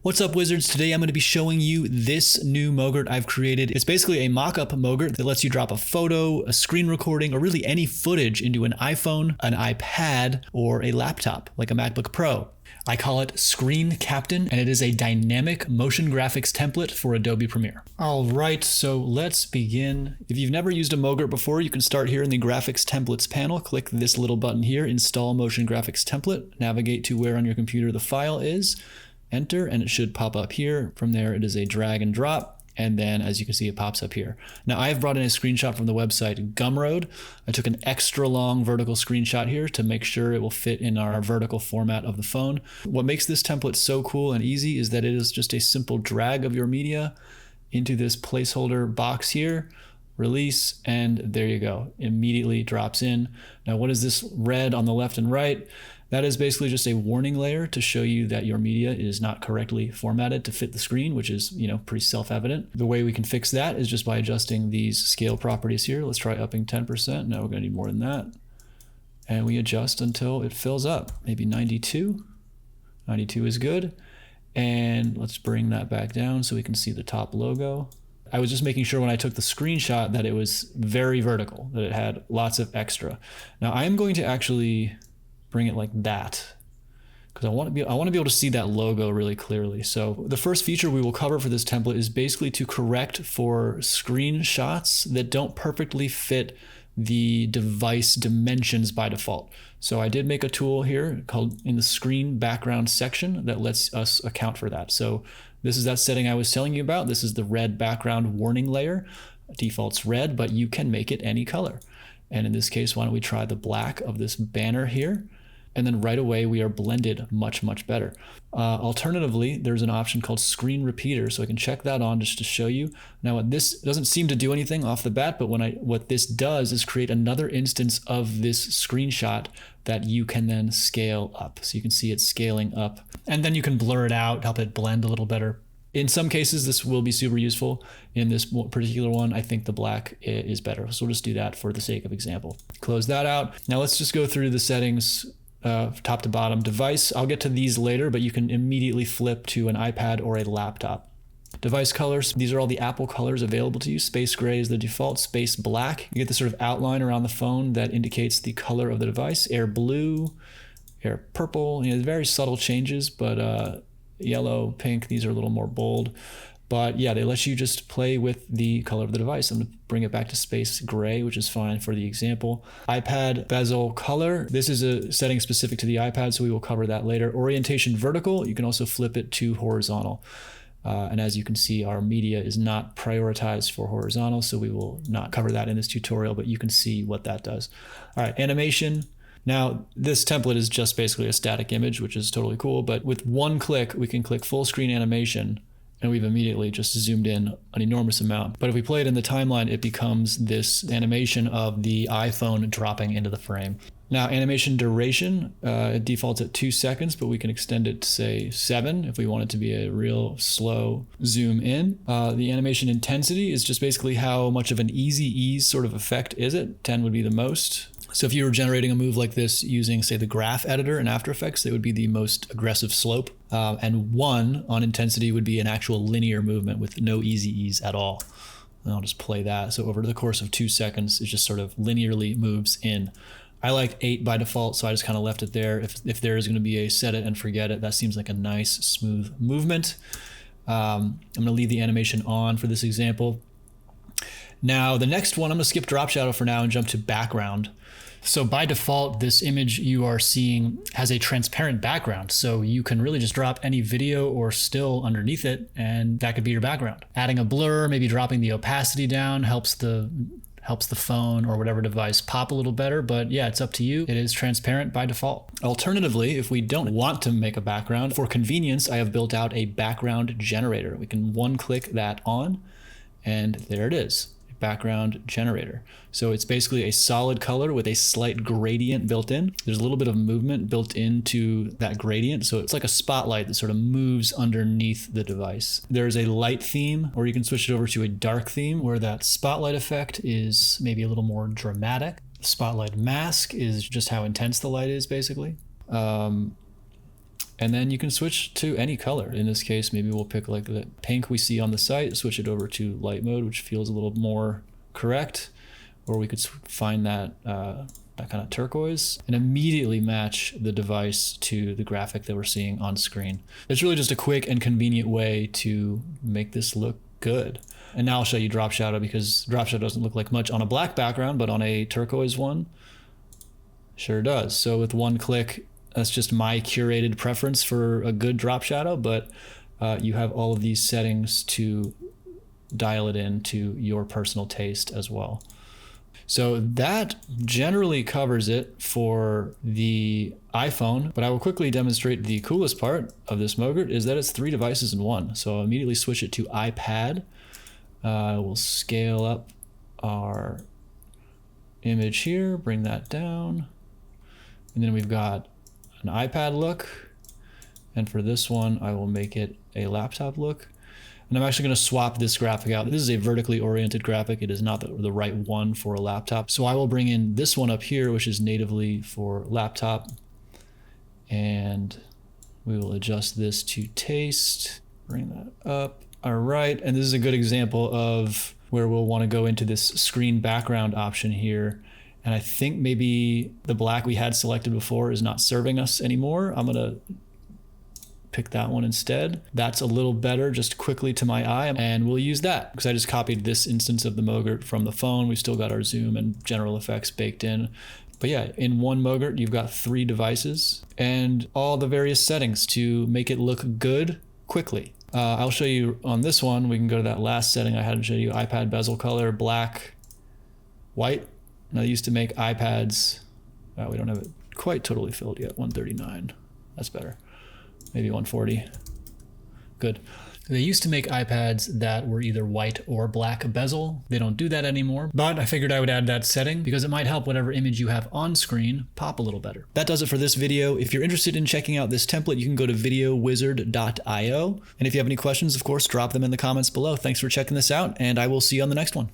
What's up, wizards? Today I'm going to be showing you this new MOGRT I've created. It's basically a mock-up MOGRT that lets you drop a photo, a screen recording, or really any footage into an iPhone, an iPad, or a laptop like a Macbook Pro. I call it Screen Captain, and it is a dynamic motion graphics template for Adobe Premiere. All right, so let's begin. If you've never used a MOGRT before, you can start here in the Graphics Templates panel. Click this little button here, Install Motion Graphics Template. Navigate to where on your computer the file is. Enter, and it should pop up here. From there, it is a drag and drop. And then, as you can see, it pops up here. Now, I've brought in a screenshot from the website Gumroad. I took an extra long vertical screenshot here to make sure it will fit in our vertical format of the phone. What makes this template so cool and easy is that it is just a simple drag of your media into this placeholder box here, release, and there you go. Immediately drops in. Now, what is this red on the left and right? That is basically just a warning layer to show you that your media is not correctly formatted to fit the screen, which is, pretty self-evident. The way we can fix that is just by adjusting these scale properties here. Let's try upping 10%. Now we're going to need more than that. And we adjust until it fills up, maybe 92. 92 is good. And let's bring that back down so we can see the top logo. I was just making sure when I took the screenshot that it was very vertical, that it had lots of extra. Now I am going to actually bring it like that, because I want to be able to see that logo really clearly. So the first feature we will cover for this template is basically to correct for screenshots that don't perfectly fit the device dimensions by default. So I did make a tool here called in the screen background section that lets us account for that. So this is that setting I was telling you about. This is the red background warning layer. Default's red, but you can make it any color. And in this case, why don't we try the black of this banner here? And then right away, we are blended much, much better. Alternatively, there's an option called screen repeater. So I can check that on just to show you. Now, this doesn't seem to do anything off the bat, but what this does is create another instance of this screenshot that you can then scale up. So you can see it scaling up, and then you can blur it out, help it blend a little better. In some cases, this will be super useful. In this particular one, I think the black is better. So we'll just do that for the sake of example. Close that out. Now let's just go through the settings top to bottom. Device, I'll get to these later, but you can immediately flip to an iPad or a laptop. Device colors, these are all the Apple colors available to you. Space gray is the default, space black. You get the sort of outline around the phone that indicates the color of the device. Air blue, air purple, very subtle changes, but yellow, pink, these are a little more bold. But yeah, they let you just play with the color of the device. I'm gonna bring it back to space gray, which is fine for the example. iPad bezel color. This is a setting specific to the iPad, so we will cover that later. Orientation vertical, you can also flip it to horizontal. And as you can see, our media is not prioritized for horizontal, so we will not cover that in this tutorial, but you can see what that does. All right, animation. Now, this template is just basically a static image, which is totally cool, but with one click, we can click full screen animation, and we've immediately just zoomed in an enormous amount. But if we play it in the timeline, it becomes this animation of the iPhone dropping into the frame. Now, animation duration, it defaults at 2 seconds, but we can extend it to say 7 if we want it to be a real slow zoom in. The animation intensity is just basically how much of an easy ease sort of effect is it. 10 would be the most. So if you were generating a move like this using, say, the graph editor in After Effects, it would be the most aggressive slope. And 1 on intensity would be an actual linear movement with no easy ease at all. And I'll just play that. So over the course of 2 seconds, it just sort of linearly moves in. I like 8 by default, so I just kind of left it there. If there is going to be a set it and forget it, that seems like a nice, smooth movement. I'm going to leave the animation on for this example. Now, the next one, I'm going to skip drop shadow for now and jump to background. So by default, this image you are seeing has a transparent background. So you can really just drop any video or still underneath it, and that could be your background. Adding a blur, maybe dropping the opacity down helps the phone or whatever device pop a little better, but yeah, it's up to you. It is transparent by default. Alternatively, if we don't want to make a background, for convenience, I have built out a background generator. We can one click that on, and there it is. Background generator. So it's basically a solid color with a slight gradient built in. There's a little bit of movement built into that gradient. So it's like a spotlight that sort of moves underneath the device. There's a light theme, or you can switch it over to a dark theme where that spotlight effect is maybe a little more dramatic. The spotlight mask is just how intense the light is basically. And then you can switch to any color. In this case, maybe we'll pick like the pink we see on the site, switch it over to light mode, which feels a little more correct. Or we could find that kind of turquoise and immediately match the device to the graphic that we're seeing on screen. It's really just a quick and convenient way to make this look good. And now I'll show you drop shadow, because drop shadow doesn't look like much on a black background, but on a turquoise one, sure does. So with one click, that's just my curated preference for a good drop shadow, but you have all of these settings to dial it in to your personal taste as well. So that generally covers it for the iPhone, but I will quickly demonstrate the coolest part of this MOGRT is that it's 3 devices in one. So I'll immediately switch it to iPad. We'll scale up our image here, bring that down. And then we've got an iPad look. And for this one, I will make it a laptop look. And I'm actually going to swap this graphic out. This is a vertically oriented graphic. It is not the right one for a laptop. So I will bring in this one up here, which is natively for laptop. And we will adjust this to taste, bring that up. All right, and this is a good example of where we'll want to go into this screen background option here. And I think maybe the black we had selected before is not serving us anymore. I'm gonna pick that one instead. That's a little better just quickly to my eye, and we'll use that because I just copied this instance of the MOGRT from the phone. We've still got our zoom and general effects baked in. But yeah, in one MOGRT, you've got 3 devices and all the various settings to make it look good quickly. I'll show you on this one. We can go to that last setting I had to show you, iPad bezel color, black, white. Now, I used to make iPads. We don't have it quite totally filled yet. 139. That's better. Maybe 140. Good. They used to make iPads that were either white or black bezel. They don't do that anymore, but I figured I would add that setting because it might help whatever image you have on screen pop a little better. That does it for this video. If you're interested in checking out this template, you can go to videowizard.io. And if you have any questions, of course, drop them in the comments below. Thanks for checking this out, and I will see you on the next one.